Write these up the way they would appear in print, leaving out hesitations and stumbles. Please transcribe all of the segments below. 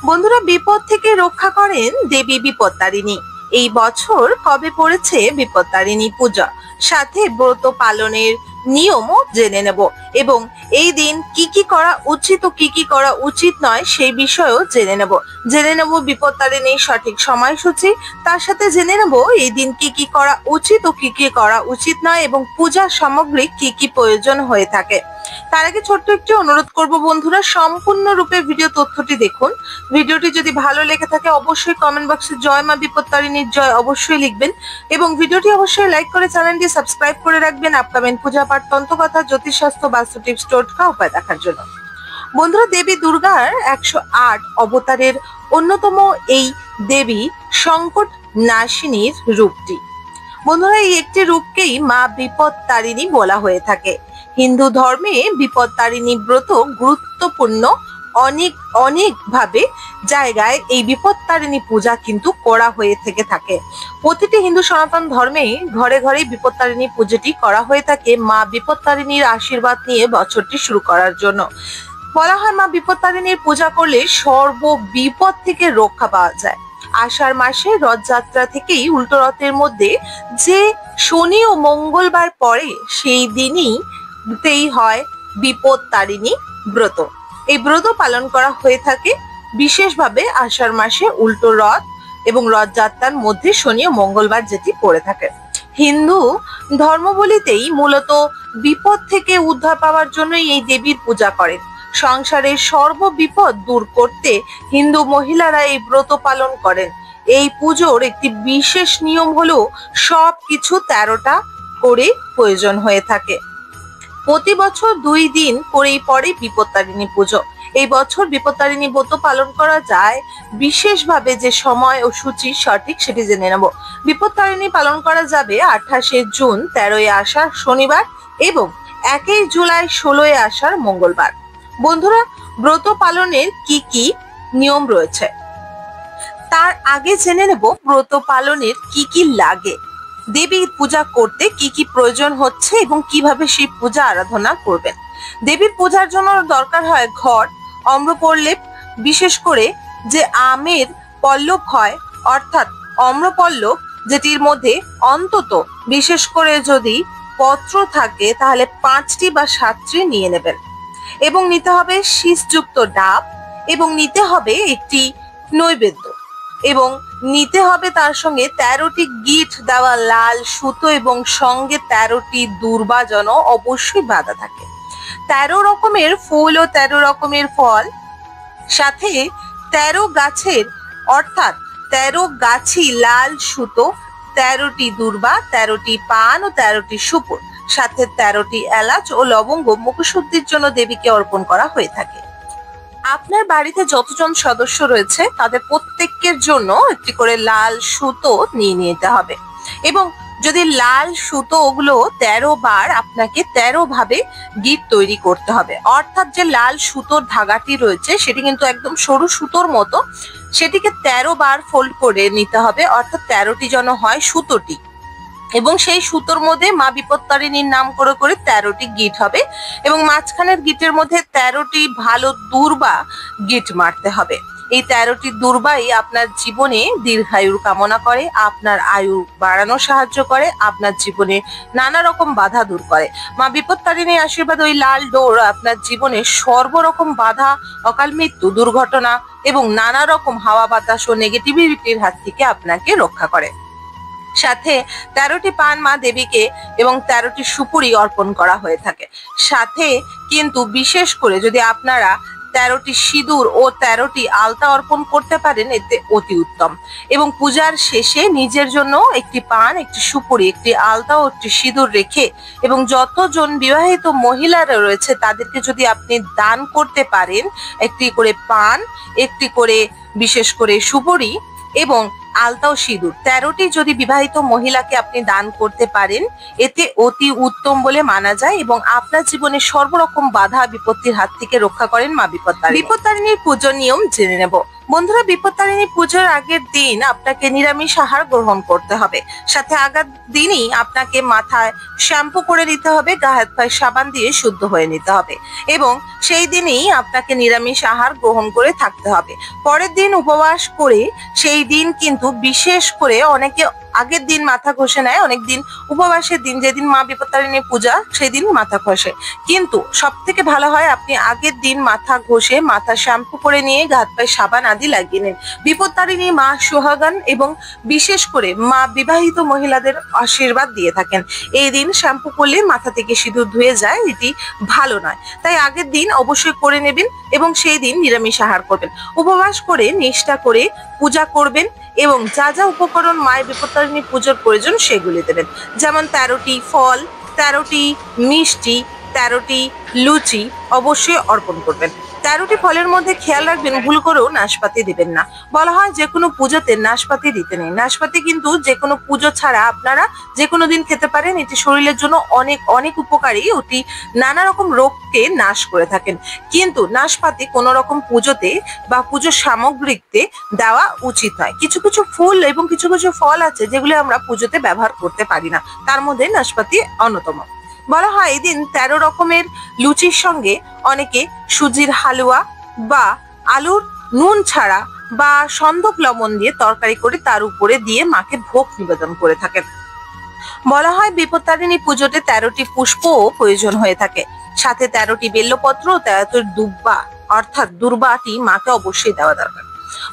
বন্ধুরা, বিপদ থেকে রক্ষা করেন দেবী বিপত্তারিণী। এই বছর কবে পড়েছে বিপত্তারিণী পূজা, সাথে ব্রত পালনের নিয়মও জেনে নেব এবং এই দিন কি কি করা উচিত ও কি কি করা উচিত নয় সেই বিষয়েও জেনে নেব বিপত্তারিণীর সঠিক সময়সূচি। তার সাথে জেনে নেব এই দিন কি কি করা উচিত ও কি কি করা উচিত নয় এবং পূজার সামগ্রী কি কি প্রয়োজন হয়ে থাকে। তার আগে ছোট্ট একটি অনুরোধ করব বন্ধুরা, সম্পূর্ণরূপে ভিডিও তথ্যটি দেখুন। ভিডিওটি যদি ভালো লেগে থাকে অবশ্যই কমেন্ট বক্সে জয় মা বিপত্তারিণীর জয় অবশ্যই লিখবেন এবং ভিডিওটি অবশ্যই লাইক করে চ্যানেলটি সাবস্ক্রাইব করে রাখবেন আপকামিং পূজা পাঠ, তন্ত্রকথা, জ্যোতিষশাস্ত্র, বাস্তু টিপস, টোটকা উপায় দেখার জন্য। বন্ধুরা, দেবী দুর্গার 108 অবতারের অন্যতম এই দেবী সংকট নাশিনীর রূপটি। বন্ধুরা, এই একটি রূপকেই মা বিপত্তারিণী বলা হয়ে থাকে। হিন্দু ধর্মে বিপত্তারিণী ব্রত গুরুত্বপূর্ণ। অনেক ভাবে জায়গায় এই বিপত্তারিণী পূজা কিন্তু করা হয়ে থাকে। প্রতিটি হিন্দু সনাতন ধর্মে ঘরে ঘরে বিপত্তারিণী পুজোটি করা হয়ে থাকে মা বিপত্তারিণীর আশীর্বাদ নিয়ে বছরটি শুরু করার জন্য। বলা হয় মা বিপত্তারিণীর পূজা করলে সর্ব বিপদ থেকে রক্ষা পাওয়া যায়। আষাঢ় মাসে রথযাত্রা থেকেই উল্টো রথের মধ্যে যে শনি ও মঙ্গলবার পরে সেই দিনই হয় বিপত্তারিণী ব্রত। এই ব্রত পালন করা হয়ে থাকে বিশেষভাবে আষাঢ় মাসে উল্টো রথ এবং রথযাত্রার মধ্যে শনি ও মঙ্গলবার যেটি পড়ে থাকে। হিন্দু ধর্মবলীতেই মূলত বিপদ থেকে উদ্ধার পাওয়ার জন্যই এই দেবীর পূজা করেন। সংসারের সর্ব বিপদ দূর করতে হিন্দু মহিলারা এই ব্রত পালন করেন। এই পুজোর একটি বিশেষ নিয়ম হলো সবকিছু 13টা করে প্রয়োজন হয়ে থাকে। প্রতি বছর 2 দিন করেই পড়ে বিপত্তারিণী পুজো। এই বছর বিপত্তারিণী ব্রত পালন করা যায় বিশেষভাবে যে সময় ও সূচি সঠিক সেটি জেনে নেব। বিপত্তারিণী পালন করা যাবে 28শে জুন, 13ই আষাঢ় শনিবার এবং 1ই জুলাই, 16ই আষাঢ় মঙ্গলবার। বন্ধুরা, ব্রত পালনের কি কি নিয়ম রয়েছে তার আগে জেনে নেব ব্রত পালনের কি কি লাগে, দেবীর পূজা করতে কি কি প্রয়োজন হচ্ছে এবং কিভাবে সেই পূজা আরাধনা করবেন। দেবীর পূজার জন্য দরকার হয় ঘট, অম্রপল্লব, বিশেষ করে যে আমের পল্লব হয় অর্থাৎ অম্রপল্লব, যেটির মধ্যে অন্তত বিশেষ করে যদি পত্র থাকে তাহলে 5টি বা 7টি নিয়ে নেবেন এবং নিতে হবে শীষযুক্ত ডাব এবং নিতে হবে একটি নৈবেদ্য এবং নিতে হবে তার সঙ্গে 13টি গিট দেওয়া লাল সুতো এবং সঙ্গে 13টি দূর্বা যেন অবশ্যই বাঁধা থাকে। 13 রকমের ফুল ও 13 রকমের ফল, সাথে 13 গাছের অর্থাৎ 13 গাছি লাল সুতো, 13টি দূর্বা, 13টি পান ও 13টি সুপুর, সাথে 13টি এলাচ ও লবঙ্গ মুখশুদ্ধির জন্য দেবীকে অর্পণ করা হয়ে থাকে। আপনার বাড়িতে যতজন সদস্য রয়েছে তাদের প্রত্যেকের জন্য একটি করে লাল সুতো নিয়ে নিতে হবে এবং যদি লাল সুতো ওগুলো 13 বার আপনাকে 13 ভাবে গিট তৈরি করতে হবে। অর্থাৎ যে লাল সুতোর ধাগাটি রয়েছে সেটি কিন্তু একদম সরু সুতোর মতো, সেটিকে 13 বার ফোল্ড করে নিতে হবে অর্থাৎ 13টি যেন হয় সুতোটি এবং সেই সুতোর মধ্যে মা বিপত্তারিণীর নাম করে করে 13টি গিট হবে এবং মাঝখানের গিটের মধ্যে 13টি ভালো দূর্বা গিট মারতে হবে। এই 13টি দূর্বাই আপনার জীবনে দীর্ঘায়ুর কামনা করে, আপনার আয়ু বাড়ানো সাহায্য করে, আপনার জীবনে নানা রকম বাধা দূর করে। মা বিপত্তারিণীর আশীর্বাদ ওই লাল ডোর আপনার জীবনে সর্বরকম বাধা, অকাল মৃত্যু, দুর্ঘটনা এবং নানা রকম হাওয়া বাতাস ও নেগেটিভিটির হাত থেকে আপনাকে রক্ষা করে। সাথে 13টি পান মা দেবীকে এবং 13টি সুপুরি অর্পণ করা হয়ে থাকে। সাথে কিন্তু বিশেষ করে যদি আপনারা 13টি সিঁদুর ও 13টি আলতা অর্পণ করতে পারেন এতে অতি উত্তম এবং পূজার শেষে নিজের জন্য একটি পান, একটি সুপুরি, একটি আলতা ও একটি সিঁদুর রেখে এবং যতজন বিবাহিত মহিলারা রয়েছে তাদেরকে যদি আপনি দান করতে পারেন একটি করে পান, একটি করে বিশেষ করে সুপুরি এবং আলতা ও সিঁদুর, 13টি যদি বিবাহিত মহিলাকে আপনি দান করতে পারেন এতে অতি উত্তম বলে মানা যায় এবং আপনার জীবনে সর্বরকম বাধা বিপত্তির হাত থেকে রক্ষা করেন মা বিপত্তারিণী। বিপত্তারিণীর পুজোর নিয়ম জেনে নেব। বন্ধুরা, বিপত্তারিণী পুজোর আগের দিন আপনাকে নিরামিষ আহার গ্রহণ করতে হবে। সাথে আগের দিনই আপনাকে মাথায় শ্যাম্পু করে নিতে হবে, গা হাত পায়ে সাবান দিয়ে শুদ্ধ হয়ে নিতে হবে এবং সেই দিনই আপনাকে নিরামিষ আহার গ্রহণ করে থাকতে হবে। পরের দিন উপবাস করে, সেই দিন কিন্তু বিশেষ করে অনেকে আগের দিন মাথা ঘষে নেয়, অনেক দিন উপবাসের দিন, যেদিন মা বিপত্তারিণী পূজা সেদিন মাথা ঘষে। কিন্তু সব থেকে ভালো হয় আপনি আগের দিন মাথা ঘষে মাথা শ্যাম্পু করে নিয়ে গা হাত পায়ে সাবান আদি লাগিয়ে নেন। বিপত্তারিণী মা সুহাগান এবং বিশেষ করে মা বিবাহিত মহিলাদের আশীর্বাদ দিয়ে থাকেন। এই দিন শ্যাম্পু করলে মাথা থেকে সিঁদুর ধুয়ে যায়, এটি ভালো নয়। তাই আগের দিন অবশ্যই করে নেবেন এবং সেই দিন নিরামিষ আহার করবেন। উপবাস করে নিষ্ঠা করে পূজা করবেন এবং যা যা উপকরণ মায়ের বিপত্তারিণী পুজোর প্রয়োজন সেগুলি দেবেন। যেমন 13টি ফল, 13টি মিষ্টি, 13টি লুচি অবশ্যই অর্পণ করবেন। 13টি ফলের মধ্যে খেয়াল রাখবেন ভুল করেও নাশপাতি দিবেন না। বলা হয় যে কোনো পুজোতে নাশপাতি দিতে নেই। নাশপাতি কিন্তু যে কোনো পুজো ছাড়া আপনারা যে কোনো দিন খেতে পারেন। এটি শরীরের জন্য অনেক অনেক উপকারী, ওটি নানা রকম রোগকে নাশ করে থাকেন। কিন্তু নাশপাতি কোনো রকম পুজোতে বা পুজোর সামগ্রীতে দেওয়া উচিত নয়। কিছু কিছু ফুল এবং কিছু কিছু ফল আছে যেগুলো আমরা পুজোতে ব্যবহার করতে পারি না, তার মধ্যে নাশপাতি অন্যতম। বলা হয় এই দিন 13 রকমের লুচির সঙ্গে অনেকে সুজির হালুয়া বা আলুর নুন ছাড়া বা সন্দক লবণ দিয়ে তরকারি করে তার উপরে দিয়ে মাকে ভোগ নিবেদন করে থাকেন। বলা হয় বিপত্তারিণী পুজোতে 13টি পুষ্পও প্রয়োজন হয়ে থাকে, সাথে 13টি বেল্লপত্র ও 13টি দুব্বা অর্থাৎ দুর্বাটি মাকে অবশ্যই দেওয়া দরকার।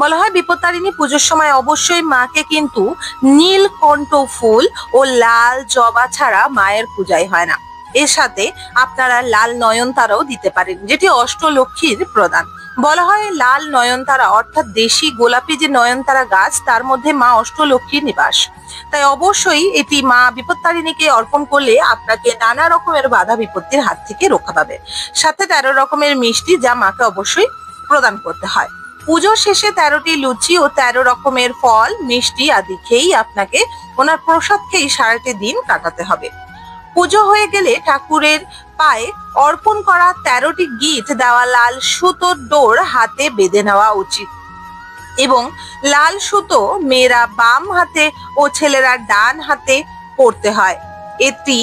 বলা হয় বিপত্তারিণী পুজোর সময় অবশ্যই মাকে কিন্তু নীলকণ্ঠ ফুল ও লাল জবা ছাড়া মায়ের পূজাই হয় না। এর সাথে আপনারা লাল নয়নতারাও দিতে পারেন, যেটি অষ্টলক্ষ্মীর প্রদান। বলা হয় লাল নয়নতারা অর্থাৎ দেশি গোলাপি যে নয়নতারা গাছ, তার মধ্যে মা অষ্টলক্ষ্মীর নিবাস। তাই অবশ্যই এটি মা বিপত্তারিণীকে অর্পণ করলে আপনাকে নানা রকমের বাধা বিপত্তির হাত থেকে রক্ষা পাবে। সাথে 13 রকমের মিষ্টি যা মাকে অবশ্যই প্রদান করতে হয়। পুজোর শেষে 13টি লুচি ও 13 রকমের ফল মিষ্টি আদি খেয়েই আপনাকে ওনার প্রসাদ খেয়ে সারাটি দিন কাটাতে হবে। পুজো হয়ে গেলে ঠাকুরের পায়ে অর্পণ করা 13টি গিট দেওয়া লাল সুতোর ডোর হাতে বেঁধে নেওয়া উচিত এবং লাল সুতো মেয়েরা বাম হাতে ও ছেলেরা ডান হাতে পরতে হয়। এটি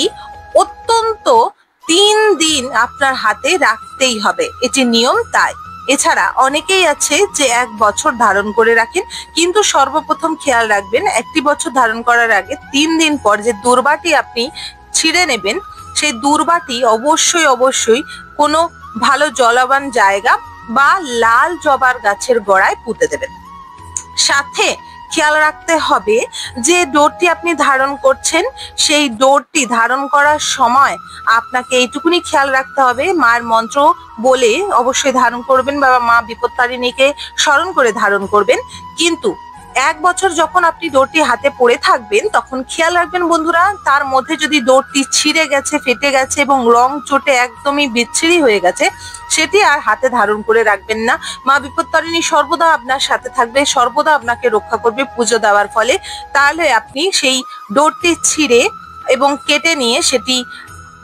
অত্যন্ত 3 দিন আপনার হাতে রাখতেই হবে, এটি নিয়ম। তাই এছাড়া অনেকেই আছে যে 1 বছর ধারণ করে রাখেন, কিন্তু সর্বপ্রথম খেয়াল রাখবেন 1টি বছর ধারণ করার আগে 3 দিন পর যে দুর্বাটি আপনি ছিঁড়ে নেবেন, সেই দুর্বাটি অবশ্যই অবশ্যই কোনো ভালো জলবান জায়গা বা লাল জবার গাছের গোড়ায় পুঁতে দেবেন। সাথে খেয়াল রাখতে হবে যে ডোরটি আপনি ধারণ করছেন, সেই ডোরটি ধারণ করার সময় আপনাকে এইটুকুনি খেয়াল রাখতে হবে মায়ের মন্ত্র বলে অবশ্যই ধারণ করবেন বা মা বিপত্তারিণীকে স্মরণ করে ধারণ করবেন। কিন্তু 1 বছর যখন আপনি ডোরটি হাতে পড়ে থাকবেন তখন খেয়াল রাখবেন বন্ধুরা, তার মধ্যে যদি ডোরটি ছিঁড়ে গেছে, ফেটে গেছে এবং রং চটে একদমই বিচ্ছিরি হয়ে গেছে, সেটি আর হাতে ধারণ করে রাখবেন না। মা বিপত্তারিণী সর্বদা আপনার সাথে থাকবে, সর্বদা আপনাকে রক্ষা করবে পুজো দেওয়ার ফলে। তাহলে আপনি সেই ডোরটি ছিঁড়ে এবং কেটে নিয়ে সেটি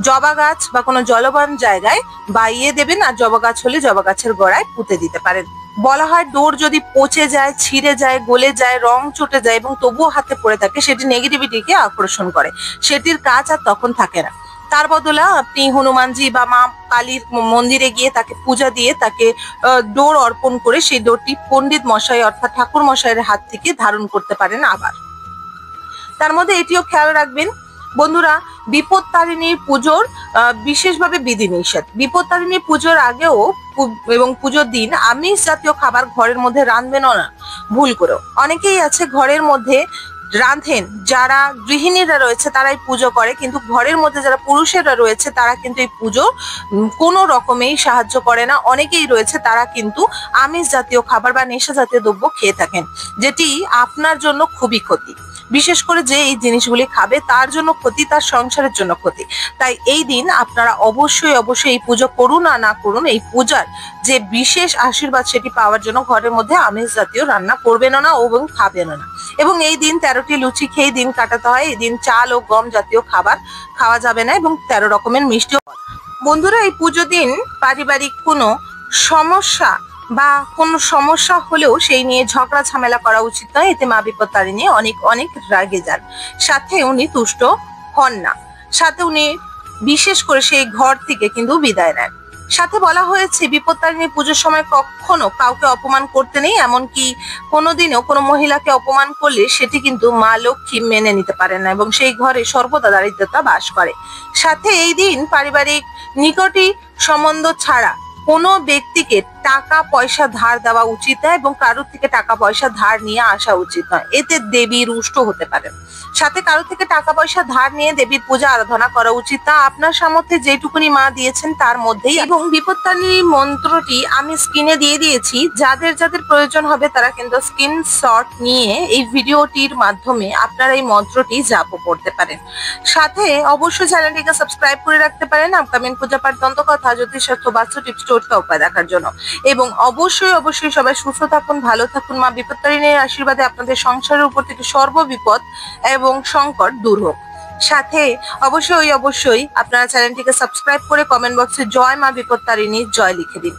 জবা গাছ বা কোনো জলবান জায়গায় বাইয়ে দেবেন, আর জবা গাছ হলে জবা গাছের গোড়ায় পুঁতে দিতে পারেন। বলা হয় ডোর যদি পচে যায়, ছিঁড়ে যায়, গলে যায়, রং চটে যায় এবং তবুও হাতে পড়ে থাকে, সেটি নেগেটিভিটিকে আকর্ষণ করে, সেটির কাজ আর তখন থাকে না। তার বদলে আপনি হনুমানজি বা মা কালীর মন্দিরে গিয়ে তাকে পূজা দিয়ে তাকে ডোর অর্পণ করে সেই ডোরটি পণ্ডিত মশাই অর্থাৎ ঠাকুর মশাইয়ের হাত থেকে ধারণ করতে পারেন। আবার তার মধ্যে এটিও খেয়াল রাখবেন বন্ধুরা, বিপত্তারিণীর পুজোর বিশেষভাবে বিধিনিষেধ। বিপত্তারিণী পুজোর আগেও এবং পুজোর দিন আমিষ জাতীয় খাবার ঘরের মধ্যে রাঁধবেনও না ভুল করেও। অনেকেই আছে ঘরের মধ্যে রাঁধেন, যারা গৃহিণীরা রয়েছে তারাই পুজো করে, কিন্তু ঘরের মধ্যে যারা পুরুষেরা রয়েছে তারা কিন্তু এই পুজো কোনো রকমেই সাহায্য করে না। অনেকেই রয়েছে তারা কিন্তু আমিষ জাতীয় খাবার বা নেশা জাতীয় দ্রব্য খেয়ে থাকেন, যেটি আপনার জন্য খুবই ক্ষতি। বিশেষ করে যে এই জিনিসগুলি খাবে তার জন্য ক্ষতি, তার সংসারের জন্য ক্ষতি। তাই এই দিন আপনারা অবশ্যই অবশ্যই এই পুজো করুন আর না করুন, এই পূজার যে বিশেষ আশীর্বাদ সেটি পাওয়ার জন্য ঘরের মধ্যে আমিষ জাতীয় রান্না করবেন না এবং খাবেন না। এবং এই দিন 13টি লুচি খেয়ে দিন কাটাতে হয়। এই দিন চাল ও গম জাতীয় খাবার খাওয়া যাবে না এবং 13 রকমের মিষ্টি। বন্ধুরা, এই পুজো দিন পারিবারিক কোনো সমস্যা বা কোনো সমস্যা হলেও সেই নিয়ে ঝগড়া ঝামেলা করা উচিত নয়, এতে মা বিপত্তারিণী অনেক অনেক রাগে যান, সাথে উনি তুষ্ট হন না, সাথে উনি বিশেষ করে সেই ঘর থেকে কিন্তু বিদায় নেন। সাথে বলা হয়েছে বিপত্তারিণী পুজোর সময় কখনো কাউকে অপমান করতে নেই, এমনকি কোনোদিনও কোনো মহিলাকে অপমান করলে সেটি কিন্তু মা লক্ষ্মী মেনে নিতে পারেন না এবং সেই ঘরে সর্বদা দারিদ্রতা বাস করে। সাথে এই দিন পারিবারিক নিকটি সম্বন্ধ ছাড়া কোনো ব্যক্তিকে টাকা পয়সা ধার দেওয়া উচিত নয় এবং কারোর থেকে টাকা পয়সা ধার নিয়ে আসা উচিত নয়, এতে দেবী রুষ্ট হতে পারে। সাথে কারো থেকে টাকা পয়সা ধার নিয়ে দেবীর পূজা আরাধনা করা উচিত না, আপনার সামর্থ্যে যেটুকুনি মা দিয়েছেন তার মধ্যেই। এবং বিপত্তারিণী মন্ত্রটি আমি স্ক্রিনে দিয়ে দিয়েছি, যাদের যাদের প্রয়োজন হবে তারা কিন্তু স্ক্রিনশট নিয়ে এই ভিডিওটির মাধ্যমে আপনারা এই মন্ত্রটি জাপ করতে পারেন। সাথে অবশ্যই চ্যানেলটিকে সাবস্ক্রাইব করে রাখতে পারেন আপকামিং পূজা পাঠ, দন্তকথা, জ্যোতিষশাস্ত্র, বাস্তু টিপস, টোটকা উপায় দেখার জন্য। এবং অবশ্যই অবশ্যই সবাই সুস্থ থাকুন, ভালো থাকুন, মা বিপত্তারিণীর আশীর্বাদে আপনাদের সংসারের উপর থেকে সর্ববিপদ এবং সংকট দূর হোক। সাথে অবশ্যই আপনারা চ্যানেলটিকে সাবস্ক্রাইব করে কমেন্ট বক্সে জয় মা বিপত্তারিণী জয় লিখে দিন।